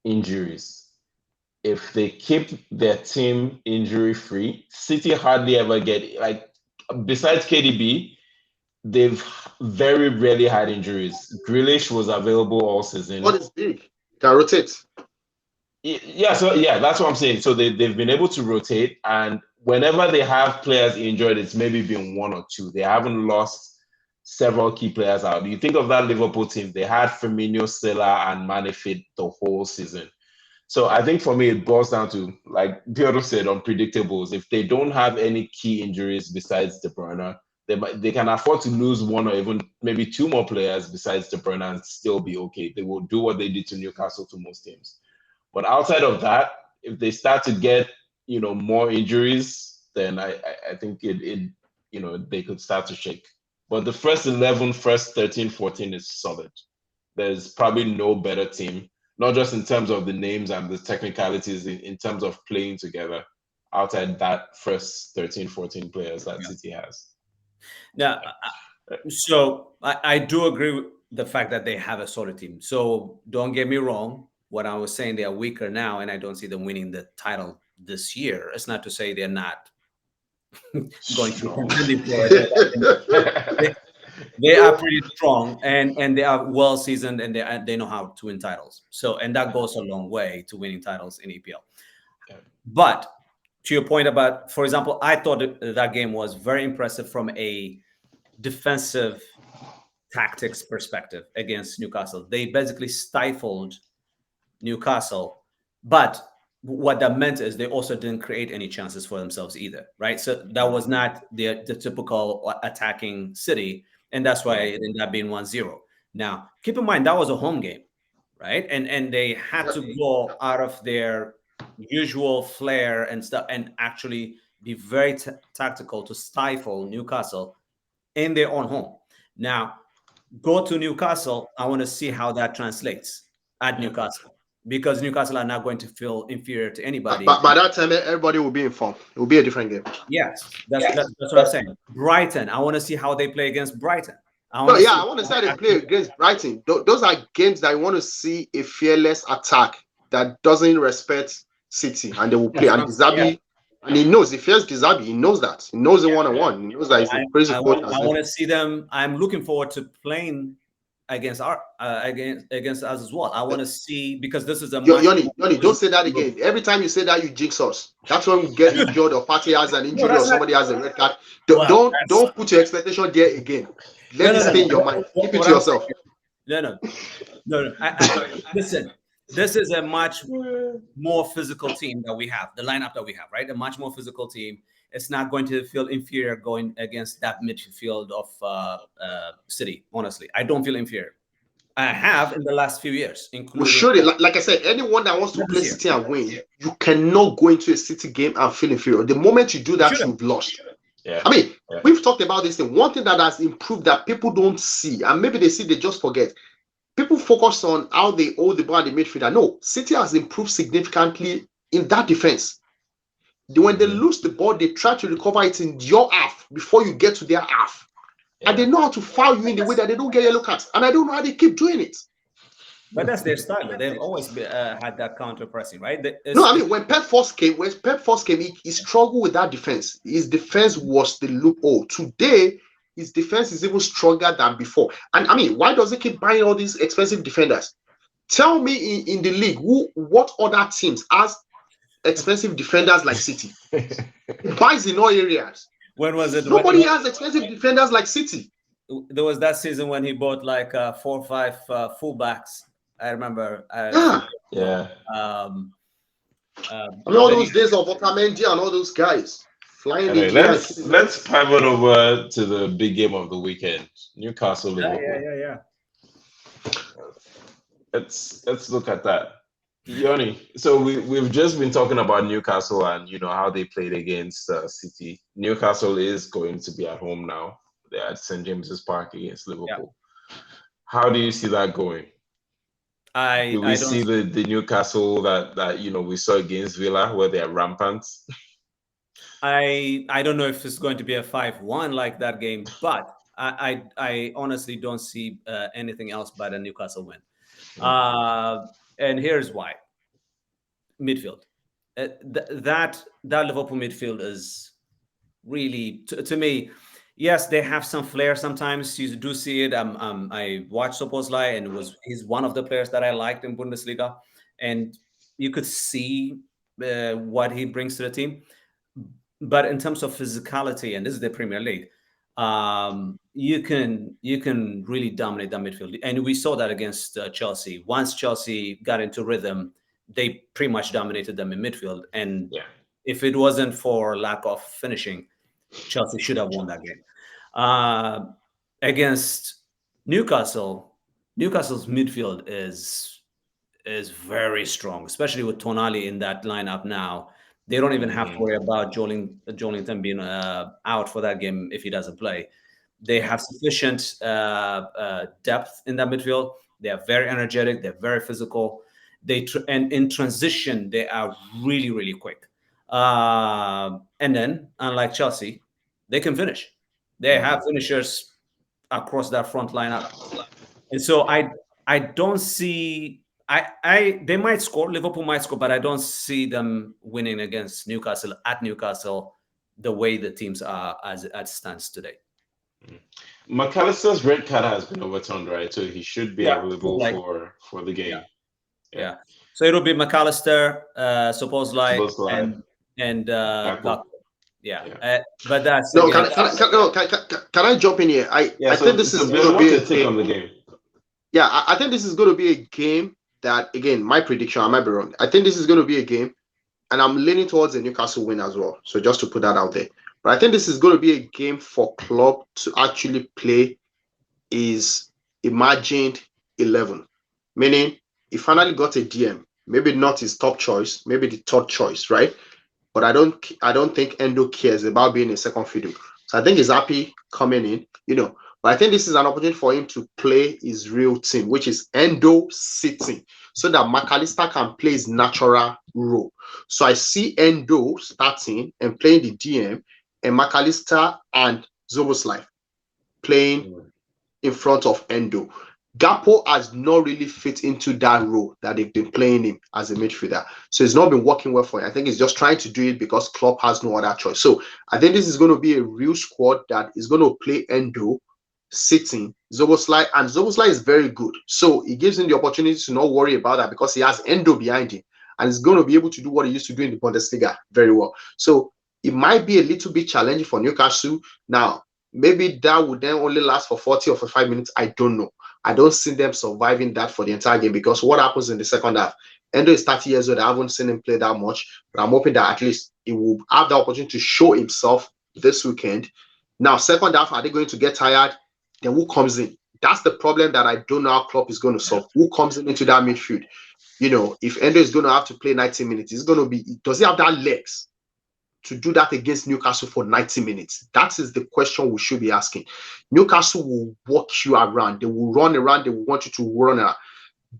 injuries. If they keep their team injury-free, City hardly ever get, like, besides KDB, they've very rarely had injuries. Grealish was available all season. What is big? Can rotate. Yeah, that's what I'm saying. So they've been able to rotate, and whenever they have players injured, it's maybe been one or two. They haven't lost several key players out. You think of that Liverpool team, they had Firmino, Salah, and Mane fit the whole season. So I think for me, it boils down to, like Biodun said, unpredictables. If they don't have any key injuries besides De Bruyne, they can afford to lose one or even maybe two more players besides De Bruyne and still be okay. They will do what they did to Newcastle to most teams. But outside of that, if they start to get more injuries, then I think it they could start to shake. But the first 11, first 13, 14 is solid. There's probably no better team, not just in terms of the names and the technicalities, in terms of playing together, outside that first 13, 14 players that City has. Now, so I do agree with the fact that they have a solid team. So don't get me wrong. What I was saying, they are weaker now, and I don't see them winning the title this year. It's not to say they're not going to be contending for it. They are pretty strong, and they are well seasoned, and they know how to win titles. So, and that goes a long way to winning titles in EPL. But to your point about, for example, I thought that game was very impressive from a defensive tactics perspective against Newcastle. They basically stifled Newcastle, but what that meant is they also didn't create any chances for themselves either, right? So that was not the typical attacking City, and that's why it ended up being 1-0. Now, keep in mind, that was a home game, right? And they had to go out of their usual flair and stuff and actually be very tactical to stifle Newcastle in their own home. Now, go to Newcastle. I want to see how that translates at Newcastle, because Newcastle are not going to feel inferior to anybody. But by that time, everybody will be informed. It will be a different game. Yes, that's what I'm saying. Brighton, I want to see how they play against Brighton. I want to see how they play against Brighton. Those are games that I want to see a fearless attack that doesn't respect City, and they will play. And Dizabi, and he knows, he fears Dizabi. He knows that. He knows the one-on-one. He knows that he's a crazy coach. I want to see them. I'm looking forward to playing against against us as well. I want to see, because this is a Yoni, don't say that again. Every time you say that, you jinx us. That's when we get injured, or party has an injury, or somebody has a red card. Don't put your expectation there again. Let it stay in your mind. Keep it to yourself. No. Listen, this is a much more physical team that we have. The lineup that we have, right? A much more physical team. It's not going to feel inferior going against that midfield of City. Honestly, I don't feel inferior. I have in the last few years, including. Well, surely, like I said, anyone that wants to play City and win, you cannot go into a City game and feel inferior. The moment you do that, you've lost. Yeah. I mean, we've talked about this thing. One thing that has improved that people don't see, and maybe they see, they just forget. People focus on how they hold the ball in the midfield. No, City has improved significantly in that defense. When they lose the ball, they try to recover it in your half before you get to their half. Yeah. And they know how to foul you in the way that they don't get yellow cards. And I don't know how they keep doing it. But that's their style. They've always had that counter pressing, right? No, I mean, when Pep first came, he struggled with that defense. His defense was the loophole. Today, his defense is even stronger than before. And I mean, why does he keep buying all these expensive defenders? Tell me in the league, what other teams has expensive defenders like City? He buys in all areas. When was it? Nobody has expensive defenders like City. There was that season when he bought like 4 or 5 fullbacks. I remember. I mean, all those days of Otamendi and all those guys flying. Anyway, let's pivot over to the big game of the weekend, Newcastle Liverpool. Yeah. Let's look at that. Yoni, so we've just been talking about Newcastle and how they played against City. Newcastle is going to be at home now. They're at St. James's Park against Liverpool. Yeah. How do you see that going? Do we see the Newcastle that we saw against Villa, where they're rampant? I don't know if it's going to be a 5-1 like that game, but I honestly don't see anything else but a Newcastle win. And here's why. Midfield. That Liverpool midfield is really, to me, yes, they have some flair sometimes. You do see it. I watched Szoboszlai, and he's one of the players that I liked in Bundesliga. And you could see what he brings to the team. But in terms of physicality, and this is the Premier League, you can really dominate that midfield. And we saw that against Chelsea. Once Chelsea got into rhythm, they pretty much dominated them in midfield. And if it wasn't for lack of finishing, Chelsea should have won that game. Against Newcastle, Newcastle's midfield is very strong, especially with Tonali in that lineup now. They don't even have to worry about Joelinton being out for that game if he doesn't play. They have sufficient depth in that midfield. They are very energetic. They're very physical. And in transition, they are really, really quick. And then, unlike Chelsea, they can finish. They have finishers across that front lineup. And so I don't see they might score, Liverpool might score, but I don't see them winning against Newcastle at Newcastle the way the teams are as it stands today. McAllister's red card has been overturned, right? So he should be available for the game. Yeah. So it'll be McAllister, Szoboszlai, and Gakpo. But that's no. Can I jump in here? I think this is going to be a take on the game. Yeah, I think this is going to be a game that, again, my prediction, I might be wrong. I think this is going to be a game, and I'm leaning towards a Newcastle win as well. So just to put that out there. But I think this is going to be a game for Klopp to actually play his imagined 11. Meaning, he finally got a DM. Maybe not his top choice, maybe the third choice, right? But I don't think Endo cares about being a second fiddle. So I think he's happy coming in, But I think this is an opportunity for him to play his real team, which is Endo sitting, so that McAllister can play his natural role. So I see Endo starting and playing the DM, and McAllister and Szoboszlai playing in front of Endo. Gakpo has not really fit into that role that they've been playing him as a midfielder. So it's not been working well for him. I think he's just trying to do it because Klopp has no other choice. So I think this is going to be a real squad that is going to play Endo sitting, Szoboszlai, and Szoboszlai is very good. So it gives him the opportunity to not worry about that because he has Endo behind him and he's going to be able to do what he used to do in the Bundesliga very well. So it might be a little bit challenging for Newcastle. Now, maybe that would then only last for 40 or for 5 minutes. I don't know. I don't see them surviving that for the entire game because what happens in the second half? Endo is 30 years old. I haven't seen him play that much, but I'm hoping that at least he will have the opportunity to show himself this weekend. Now, second half, are they going to get tired? Then who comes in? That's the problem that I don't know how Klopp is going to solve. Who comes into that midfield? If Endo is going to have to play 90 minutes, it's going to be, does he have that legs to do that against Newcastle for 90 minutes? That is the question we should be asking. Newcastle will walk you around. They will run around. They will want you to run around.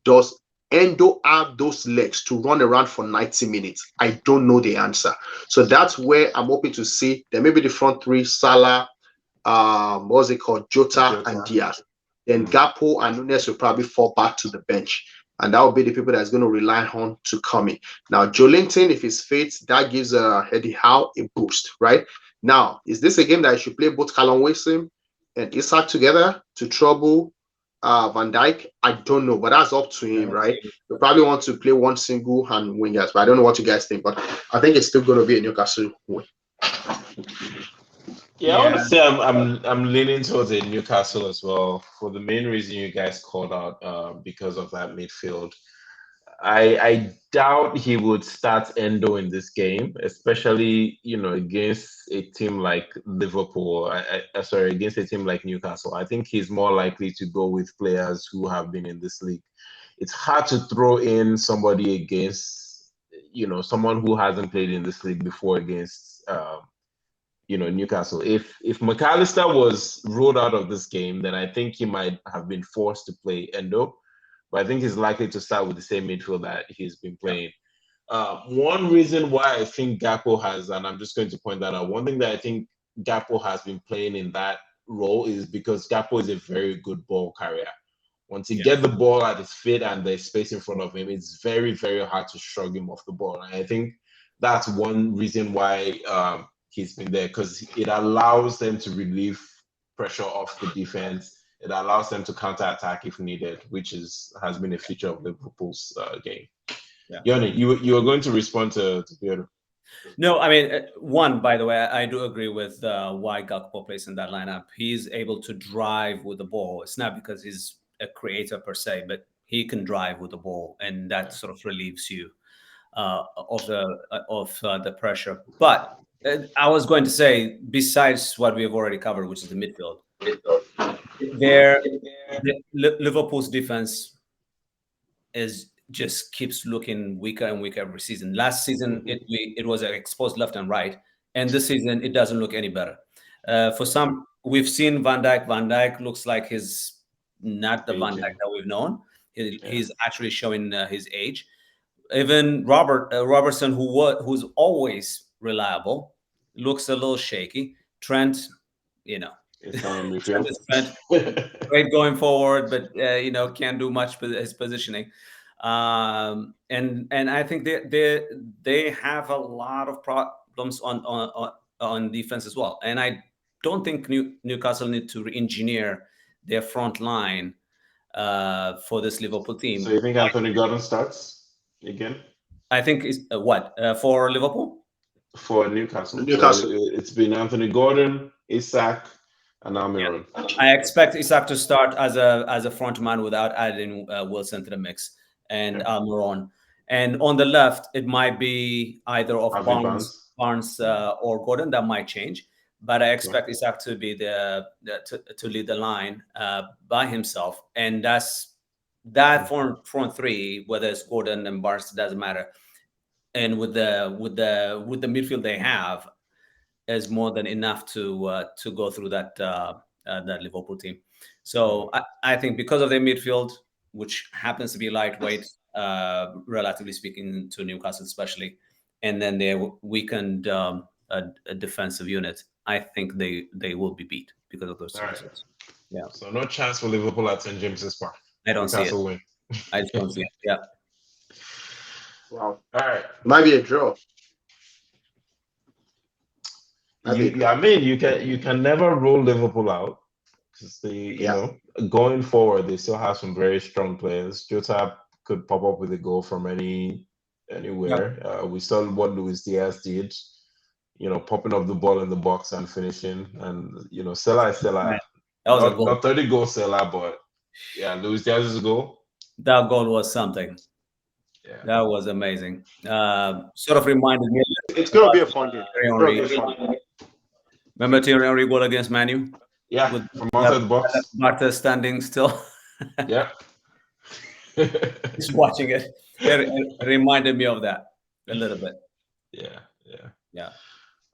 Does Endo have those legs to run around for 90 minutes? I don't know the answer. So that's where I'm hoping to see. There may be the front three, Salah, what's it called, Jota and Diaz. Then Gakpo and Nunes will probably fall back to the bench. And that will be the people that's going to rely on to come in. Now, Joelinton, if he's fit, that gives Eddie Howe a boost, right? Now, is this a game that I should play both Callum Wilson and Isak together to trouble Van Dijk? I don't know, but that's up to him, right? You probably want to play one single and wingers, but I don't know what you guys think. But I think it's still going to be a Newcastle win. Yeah, I want to say I'm leaning towards a Newcastle as well for the main reason you guys called out because of that midfield. I doubt he would start Endo in this game, especially against a team like Liverpool. Against a team like Newcastle. I think he's more likely to go with players who have been in this league. It's hard to throw in somebody against someone who hasn't played in this league before against Newcastle. If McAllister was ruled out of this game, then I think he might have been forced to play Endo. But I think he's likely to start with the same midfield that he's been playing. One reason why I think Gakpo has, and I'm just going to point that out, one thing that I think Gakpo has been playing in that role is because Gakpo is a very good ball carrier. Once he gets the ball at his feet and there's space in front of him, it's very, very hard to shrug him off the ball. And I think that's one reason why he's been there, because it allows them to relieve pressure off the defense. It allows them to counter-attack if needed, which has been a feature of Liverpool's game. Yeah. Yoni, you were going to respond to Biodun. No, I mean, one, by the way, I do agree with why Gakpo plays in that lineup. He's able to drive with the ball. It's not because he's a creator per se, but he can drive with the ball, and that sort of relieves you of the pressure. But I was going to say, besides what we have already covered, which is the midfield, Liverpool's defense just keeps looking weaker and weaker every season. Last season, it was exposed left and right, and this season it doesn't look any better. For some, we've seen Van Dijk. Van Dijk looks like he's not the Van Dijk that we've known. He's actually showing his age. Even Robertson, who's always reliable, looks a little shaky. Trent, Trent great going forward, but can't do much with his positioning. And I think they have a lot of problems on defense as well. And I don't think Newcastle need to re-engineer their front line for this Liverpool team. So you think Anthony Gordon starts again? I think for Liverpool? For Newcastle. So it's been Anthony Gordon, Isak, and Almiron. Yeah. I expect Isak to start as a front man without adding Wilson to the mix and Almiron. And on the left, it might be either of Barnes or Gordon. That might change. But I expect Isak to be to lead the line by himself. And that front three, whether it's Gordon and Barnes, doesn't matter. And with the midfield they have, is more than enough to go through that Liverpool team. So I think because of their midfield, which happens to be lightweight, relatively speaking, to Newcastle especially, and then their weakened defensive unit, I think they will be beat because of those two reasons. Yeah. So no chance for Liverpool at St. James's Park. I don't see it. Win. I don't see it. Yeah. Wow. All right. Might be a draw. I mean, you can never rule Liverpool out because going forward they still have some very strong players. Jota could pop up with a goal from anywhere. Yeah. We saw what Luis Diaz did, popping up the ball in the box and finishing. And Salah is Salah. That was a goal. Not 30-goal Salah, but Luis Diaz's goal. That goal was something. Yeah, that was amazing. Sort of reminded me. It's gonna be a fun game. Remember Thierry Henry goal against Man U? Yeah, from outside the box. Marta standing still. Yeah. Just watching it. It reminded me of that a little bit. Yeah.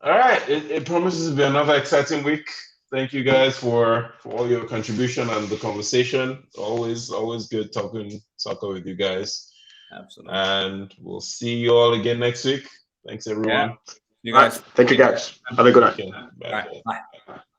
All right. It promises to be another exciting week. Thank you guys for all your contribution and the conversation. Always good talking soccer with you guys. Absolutely. And we'll see you all again next week. Thanks, everyone. You guys. Thank you, guys. Have a good night. Bye.